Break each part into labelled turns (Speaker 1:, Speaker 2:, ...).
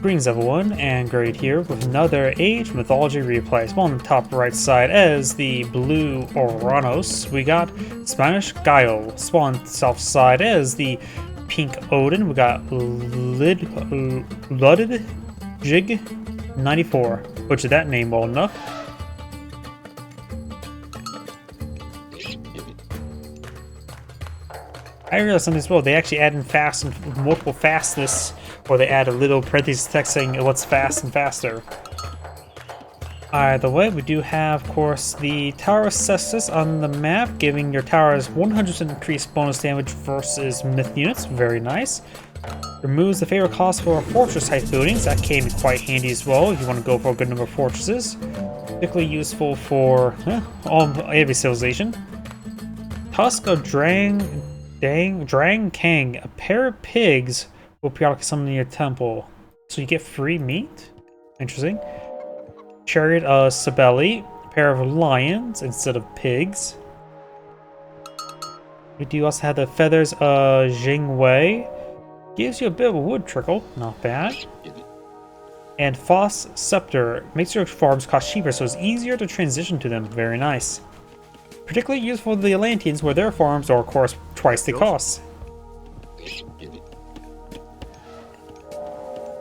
Speaker 1: Greetings everyone, and Great here with another Age Mythology Replay. So on the top right side as the blue Oranos, we got SpanishGuille. So on the south side as the pink Odin, we got Luidji94. Butchered that name well enough. I realized something as well, they actually add in fast and multiple fastness, or they add a little parentheses text saying what's fast and faster. Either way, we do have, of course, the tower assessors on the map, giving your towers 100% increased bonus damage versus myth units. Very nice. Removes the favorite cost for fortress type buildings. That came in quite handy as well if you want to go for a good number of fortresses. Particularly useful for every civilization. Tusk of Drang Kang, a pair of pigs will periodically summon in your temple. So you get free meat? Interesting. Chariot of Sabelli, a pair of lions instead of pigs. We do also have the feathers of Jingwei. Gives you a bit of a wood trickle, not bad. And Foss Scepter makes your farms cost cheaper, so it's easier to transition to them. Very nice. Particularly useful to the Atlanteans, where their farms are, of course, twice the cost.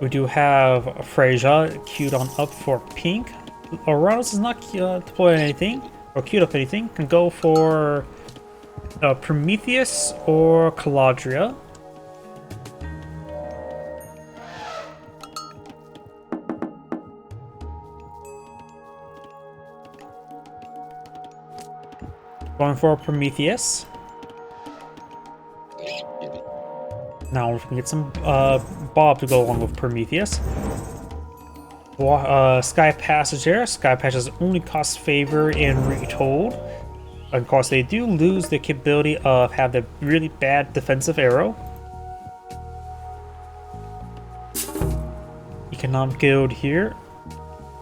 Speaker 1: We do have Freyja queued on up for pink. Oranos is not deployed anything, or queued up anything. Can go for Prometheus or Caladria. Going for Prometheus. Now we can get some Bob to go along with Prometheus. Sky Passage there. Sky Passages only cost favor in Retold. Of course, they do lose the capability of have the really bad defensive arrow. Economic Guild here.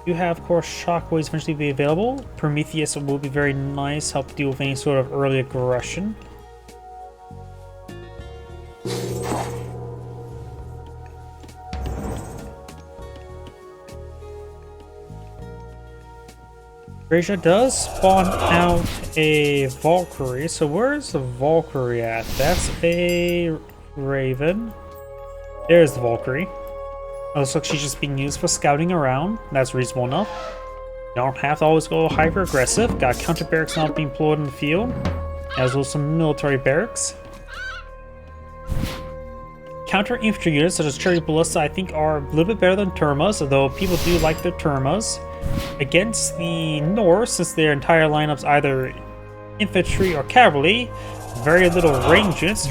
Speaker 1: You have, of course, Shockwaves eventually be available. Prometheus will be very nice, help deal with any sort of early aggression. Freyja does spawn out a Valkyrie, so where's the Valkyrie at? That's a Raven. There's the Valkyrie. Looks like she's just being used for scouting around. That's reasonable enough. You don't have to always go hyper aggressive. Got counter barracks now being deployed in the field, as well as some military barracks. Counter infantry units such as Cherry Ballista I think are a little bit better than Termas, although people do like their Termas. Against the Norse, since their entire lineup's either infantry or cavalry, very little range units.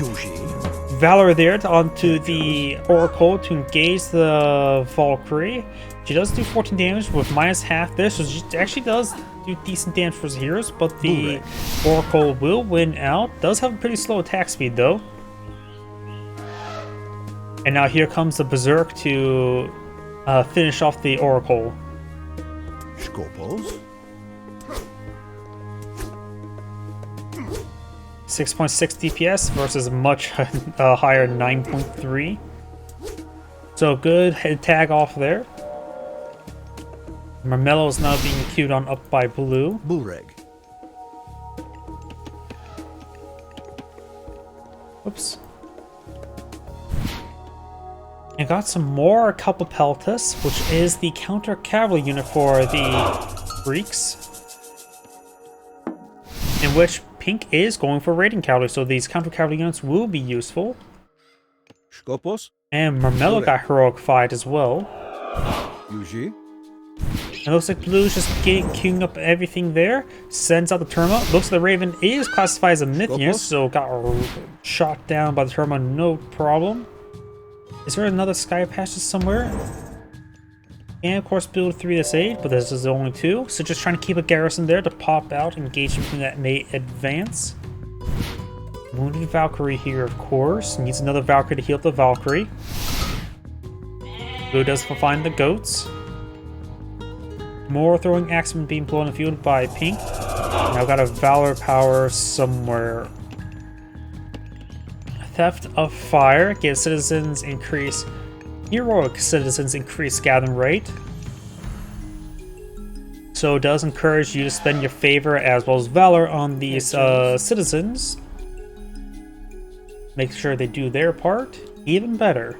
Speaker 1: Valor there onto the Oracle to engage the Valkyrie. She does do 14 damage with minus half there, so she actually does do decent damage for the heroes, but the Oracle will win out. Does have a pretty slow attack speed though. And now here comes the Berserk to finish off the Oracle. Skopos. 6.6 DPS versus much higher 9.3. So good head tag off there. Marmello is now being queued on up by blue. Bullreg. Oops. And got some more Kalpapeltis, which is the counter cavalry unit for the Greeks. In which pink is going for raiding cavalry, so these counter cavalry units will be useful. Skopos. And Marmello got heroic fight as well. Luidji. It looks like Blue's just queuing up everything there. Sends out the Terma. Looks like the Raven is classified as a myth unit, so got shot down by the Terma, no problem. Is there another Sky Passage somewhere? And of course build 3 this aid, but this is only 2. So just trying to keep a garrison there to pop out, engage something that may advance. Wounded Valkyrie here, of course. Needs another Valkyrie to heal up the Valkyrie. Blue does find the goats. More throwing axemen being blown in the field by pink. Now got a Valor power somewhere. Theft of Fire gives citizens increase heroic citizens increase gathering rate. So it does encourage you to spend your favor as well as valor on these citizens. Make sure they do their part even better.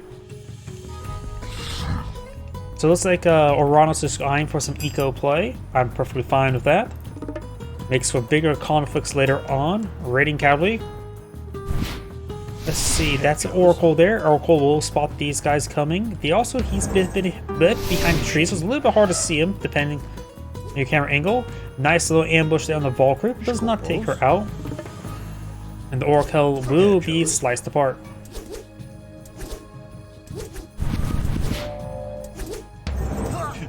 Speaker 1: So it looks like Oranos is eyeing for some eco play. I'm perfectly fine with that. Makes for bigger conflicts later on. Raiding cavalry. Let's see, that's an Oracle there. Oracle will spot these guys coming. He's been a bit behind the trees, so it's a little bit hard to see him depending on your camera angle. Nice little ambush there on the Valkyrie, but does not take her out. And the Oracle will be sliced apart.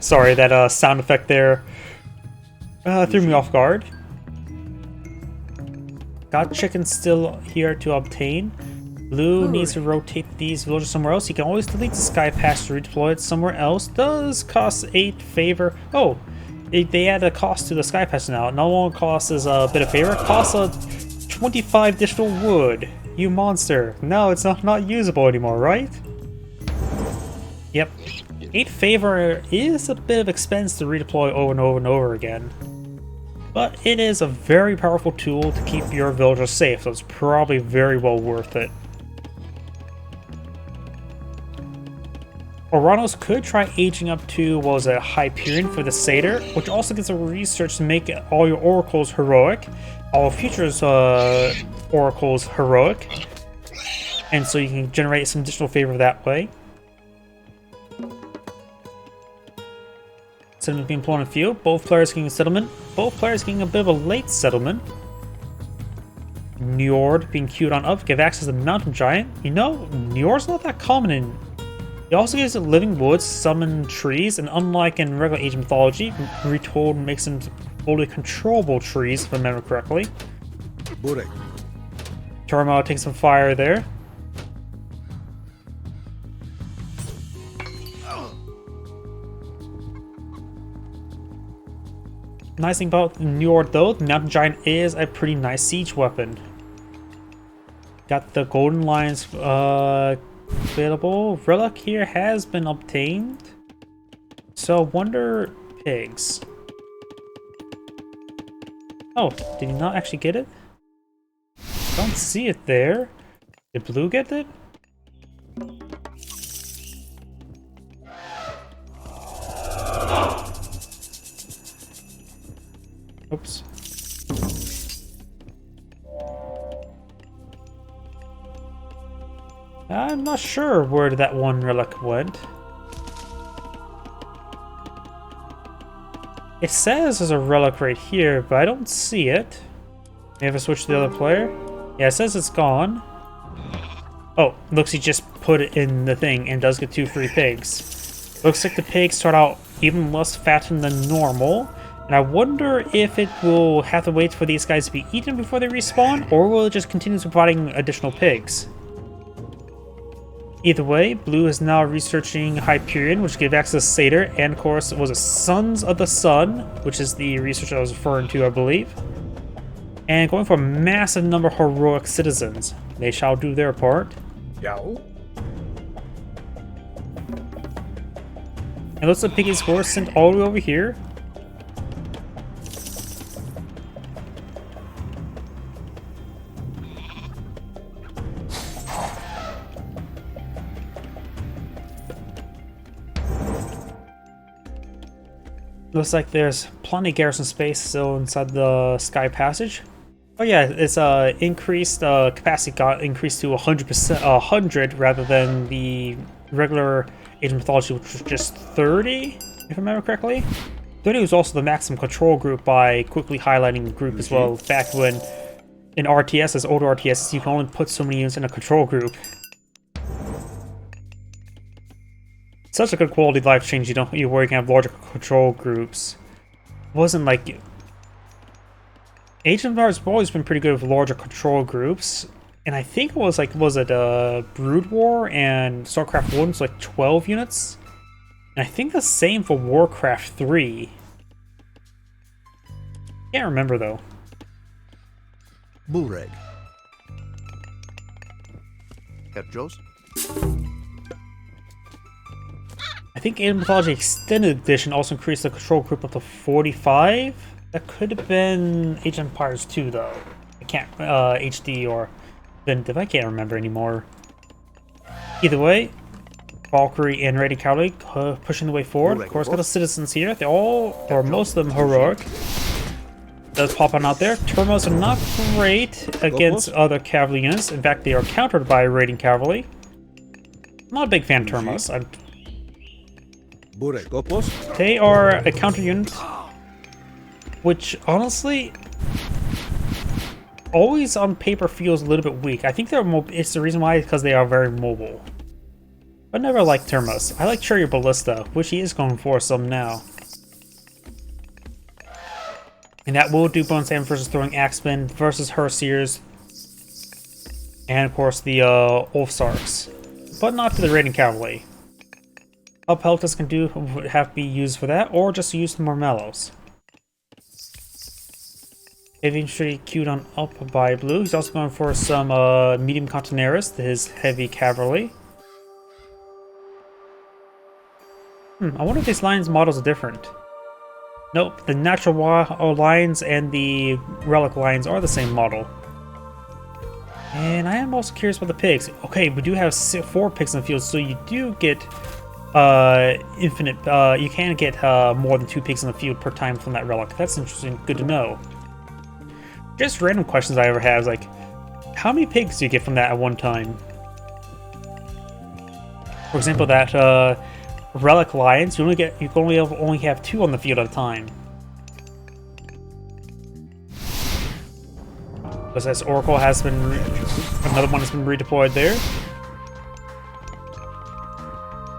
Speaker 1: Sorry, that sound effect there threw me off guard. Got chickens still here to obtain. Blue needs to rotate these villagers somewhere else. You can always delete the Sky Pass to redeploy it somewhere else. Does cost 8 favor. Oh, they add a cost to the Sky Pass now. It no longer costs as a bit of favor. It costs 25 additional wood. You monster. No, it's not usable anymore, right? Yep. 8 favor is a bit of expense to redeploy over and over and over again. But it is a very powerful tool to keep your villagers safe, so it's probably very well worth it. Oranos could try aging up to, what was it, Hyperion for the Satyr, which also gets a research to make all your oracles heroic, all futures oracles heroic, and so you can generate some additional favor that way. Settlement being employed in a few. Both players getting a settlement. Both players getting a bit of a late settlement. Njord being queued on up. Give access to the mountain giant. You know, Njord's not that common in... It also gives it living woods, summon trees, and unlike in regular Age of Mythology, Retold makes them fully controllable trees, if I remember correctly. Turmoil takes some fire there. Nice thing about Njord though, the Mountain Giant is a pretty nice siege weapon. Got the Golden Lions available. Relic here has been obtained. So wonder pigs. Oh, did he not actually get it? Don't see it there. Did Blue get it? Oops. I'm not sure where that one relic went. It says there's a relic right here, but I don't see it. Maybe I switch to the other player? Yeah, it says it's gone. Oh, looks he just put it in the thing and does get 2 free pigs. Looks like the pigs start out even less fattened than normal. And I wonder if it will have to wait for these guys to be eaten before they respawn, or will it just continue providing additional pigs? Either way, Blue is now researching Hyperion, which gave access to Satyr, and of course it was a Sons of the Sun, which is the research I was referring to, I believe. And going for a massive number of heroic citizens. They shall do their part.
Speaker 2: Yow.
Speaker 1: And looks like Piggy's horse sent all the way over here. Looks like there's plenty of garrison space still inside the Sky Passage. Oh yeah, it's increased capacity got increased to 100 rather than the regular Age of Mythology, which was just 30, if I remember correctly. 30 was also the maximum control group by quickly highlighting the group as well. Back when in RTSs, older RTSs, you can only put so many units in a control group. Such a good quality of life change, where you can have larger control groups. It wasn't like... Age of Empires have always been pretty good with larger control groups. And I think it was like, Brood War and StarCraft 1 was like 12 units? And I think the same for Warcraft 3. Can't remember though.
Speaker 2: Bullreg. Herr Jost?
Speaker 1: think Alien Mythology Extended Edition also increased the control group up to 45. That could have been Age of Empires 2, though. I can't, HD or Definitive, I can't remember anymore. Either way, Valkyrie and Raiding Cavalry pushing the way forward. Of course, got the citizens here. They're all, or most of them, heroic. Does pop on out there. Turmos are not great against other cavalry units. In fact, they are countered by Raiding Cavalry. I'm not a big fan of Turmos. They are a counter unit, which honestly, always on paper feels a little bit weak. I think they're it's the reason why, because they are very mobile. But I never liked Turmos. I like Chariot Ballista, which he is going for some now. And that will do bonus damage versus throwing Axemen versus Herseers. And of course the Ulfsarks. But not to the Raiding Cavalry. How Peltas can do would have to be used for that, or just use the Mormellos. Heavy infantry queued on up by Blue. He's also going for some medium Contineris, his heavy cavalry. I wonder if these lines models are different. Nope, the natural lines and the relic lines are the same model. And I am also curious about the pigs. Okay, we do have 4 pigs in the field, so you do get infinite. You can get more than 2 pigs in the field per time from that relic. That's interesting. Good to know. Just random questions I ever have is like, how many pigs do you get from that at one time? For example, that relic lions, you can only have 2 on the field at a time. Because as Oracle has been, another one has been redeployed there.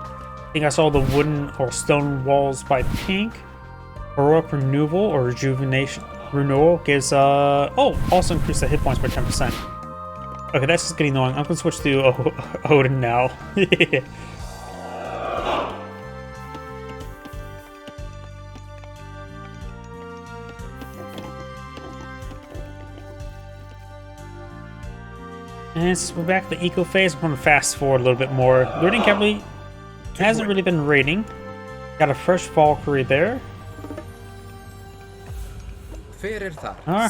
Speaker 1: I think I saw the wooden or stone walls by Pink. Heroic Renewal or Rejuvenation. Renewal gives, also increase the hit points by 10%. Okay, that's just getting annoying. I'm gonna switch to Odin now. And since we're back to the eco phase, I'm going to fast forward a little bit more. Raiding Cavalry hasn't really been raiding. Got a fresh Valkyrie there.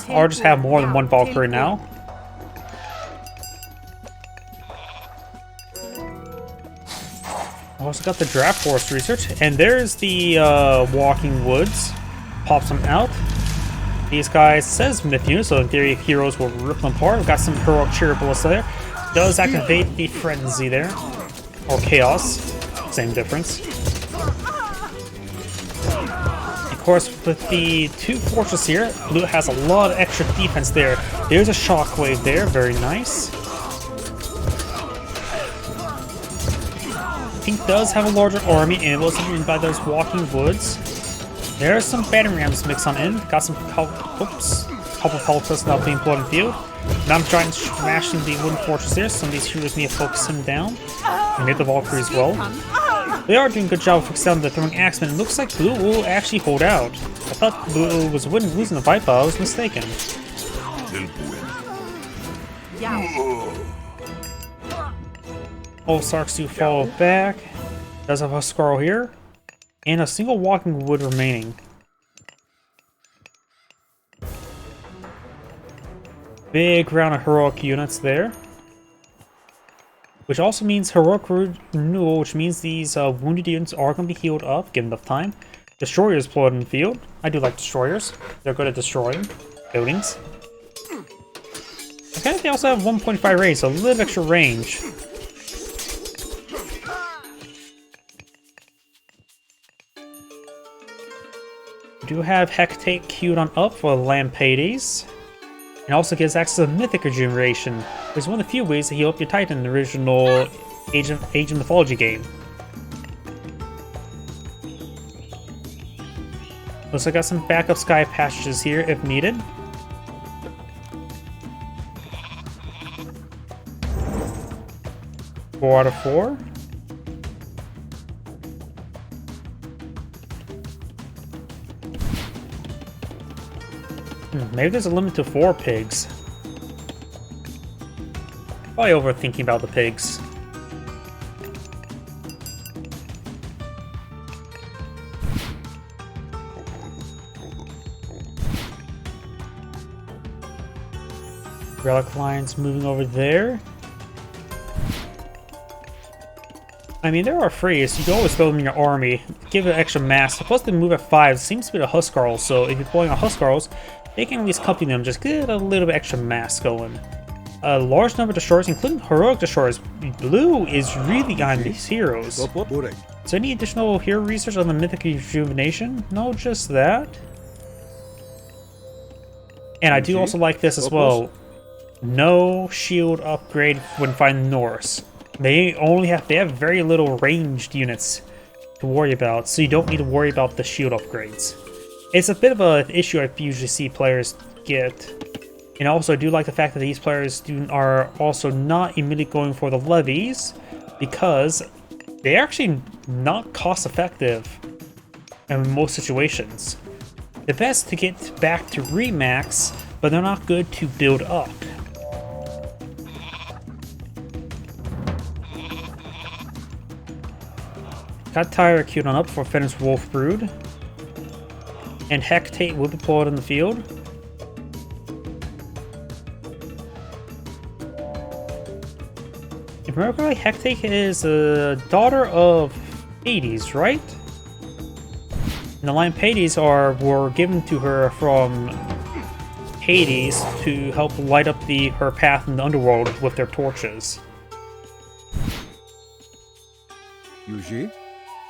Speaker 1: Or just have more than one Valkyrie now. Also got the Draft Force research. And there's the Walking Woods. Pops them out. These guys says Myth unit, so in theory heroes will rip them apart. We've got some heroic Chariot Ballista there. Does activate the Frenzy there. Or Chaos. Same difference. Of course, with the 2 fortresses here, Blue has a lot of extra defense there. There's a Shockwave there, very nice. Pink does have a larger army, and it was hidden by those Walking Woods. There's some battering rams mixed on in. Got some couple Peltas now being put in the field. Now I'm trying to smashing the wooden fortress there. Some of these heroes need to focus him down. And get the Valkyrie as well. They are doing a good job of focusing down the throwing Axemen. It looks like Blue will actually hold out. I thought Blue was losing the fight, but I was mistaken. All Sarks do fall back. Does have a Scarl here. And a single Walking Wood remaining. Big round of heroic units there. Which also means heroic renewal, which means these wounded units are going to be healed up, given enough time. Destroyers deployed in the field. I do like destroyers. They're good at destroying buildings. Okay, they also have 1.5 range, so a little extra range. We do have Hecate queued on up for Lampades. And also gives access to Mythic Regeneration, which is one of the few ways to heal up your Titan in the original Age of Mythology game. Looks like I got some backup sky passages here if needed. Four out of 4. Maybe there's a limit to 4 pigs. Probably overthinking about the pigs. Relic lines moving over there. I mean, there are free, so you can always throw them in your army. Give it extra mass. Supposed to move at 5. Seems to be the Huskarls, so if you're pulling on Huskarls, they can at least accompany them. Just get a little bit extra mass going. A large number of destroyers, including heroic destroyers. Blue is really on these heroes. So any additional hero research on the Mythic Rejuvenation? No, just that. And I do also like this as well. No shield upgrade when fighting Norse. They have very little ranged units to worry about, so you don't need to worry about the shield upgrades. It's a bit of an issue I usually see players get. And also I do like the fact that these players are also not immediately going for the levies, because they're actually not cost effective in most situations. The best to get back to remax, but they're not good to build up. Got Tyre queued on up for Fenris Wolf Brood. And Hecate will be pulled in the field. If I remember correctly, Hecate is a daughter of Hades, right? And the line Hades were given to her from Hades to help light up her path in the underworld with their torches.
Speaker 2: Yuji?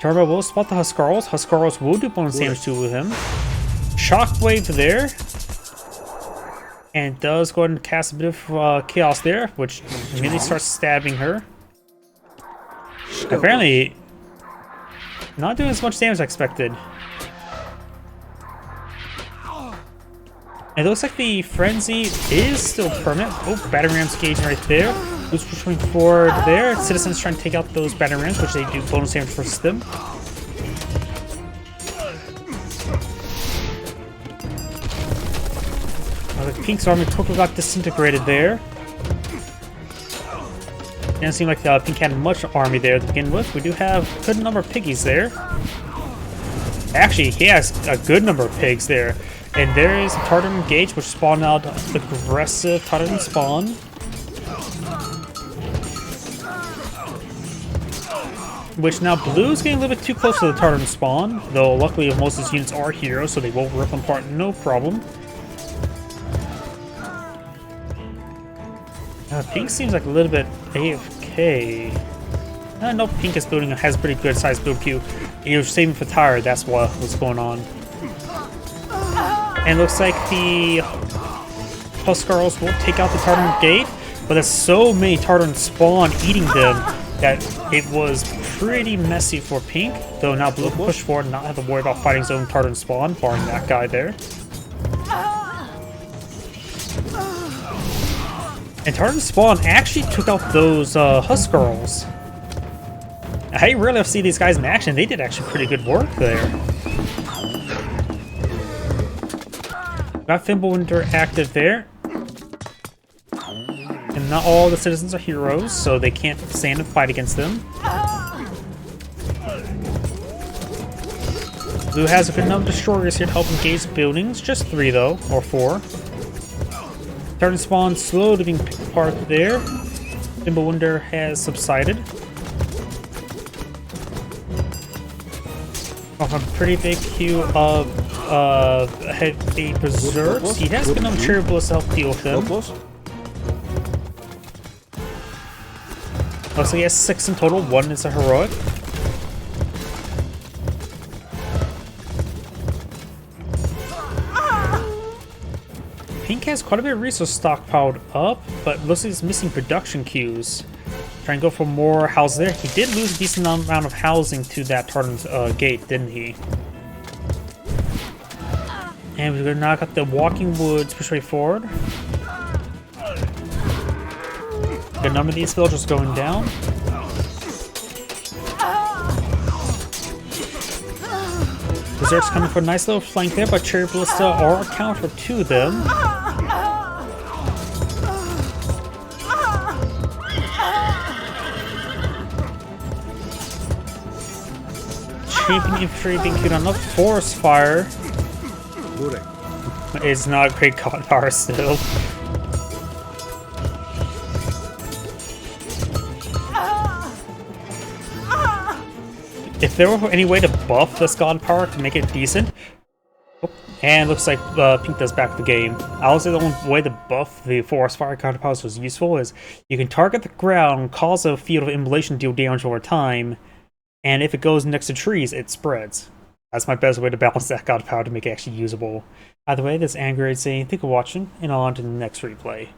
Speaker 1: Turbo will spot the Huskarls. Huskarls will do bonus damage to him. Shockwave there. And does go ahead and cast a bit of chaos there, which immediately starts stabbing her. Apparently, not doing as much damage as I expected. It looks like the frenzy is still permanent. Oh, battering rams engaging right there. Who's pushing forward there? Citizens trying to take out those battering rams, which they do bonus damage versus them. The Pink's army quickly got disintegrated there. Didn't seem like the Pink had much army there to begin with. We do have a good number of piggies there. Actually, he has a good number of pigs there. And there is a Tartan Engage, which spawned out aggressive Tartan spawn. Which now Blue's getting a little bit too close to the Tartan spawn, though luckily most of his units are heroes, so they won't rip them apart, no problem. Pink seems like a little bit AFK. No, Pink is has pretty good sized build queue. He was saving for Tyre, that's what was going on. And looks like the Huskarls will take out the Tartan Gate, but there's so many Tartan spawn eating them that it was pretty messy for Pink, though now Blue can push forward and not have to worry about fighting his own Tartan spawn, barring that guy there. And Tartan spawn actually took out those Huskarls. I rarely see these guys in action. They did actually pretty good work there. Got Fimbulwinter active there. And not all the citizens are heroes, so they can't stand and fight against them. Blue has a good number of destroyers here to help engage buildings. Just 3 though, or 4. Tartan spawn slowly being picked apart there. Fimbulwinter has subsided. Off a pretty big queue of heavy berserks. He has been on Cherubus to help deal with them. Looks like he has 6 in total. 1 is a heroic. Pink has quite a bit of resource stockpiled up, but looks like he's missing production queues. Trying to go for more houses there. He did lose a decent amount of housing to that Tartan gate, didn't he? And we're going to knock out the Walking Woods push way forward. Good number of these villagers going down. Berserk's coming for a nice little flank there, but Cherry Ballista are accounted for 2 of them. Champion infantry being queued on up. Forest fire is not a great god power still. if there were any way to buff this god power to make it decent, and looks like Pink does back the game. I would say the only way to buff the Forest Fire counter powers was useful is you can target the ground, cause a field of immolation, deal damage over time, and if it goes next to trees, it spreads. That's my best way to balance that god power to make it actually usable. Either way, this is Angry saying thank you for watching, and on to the next replay.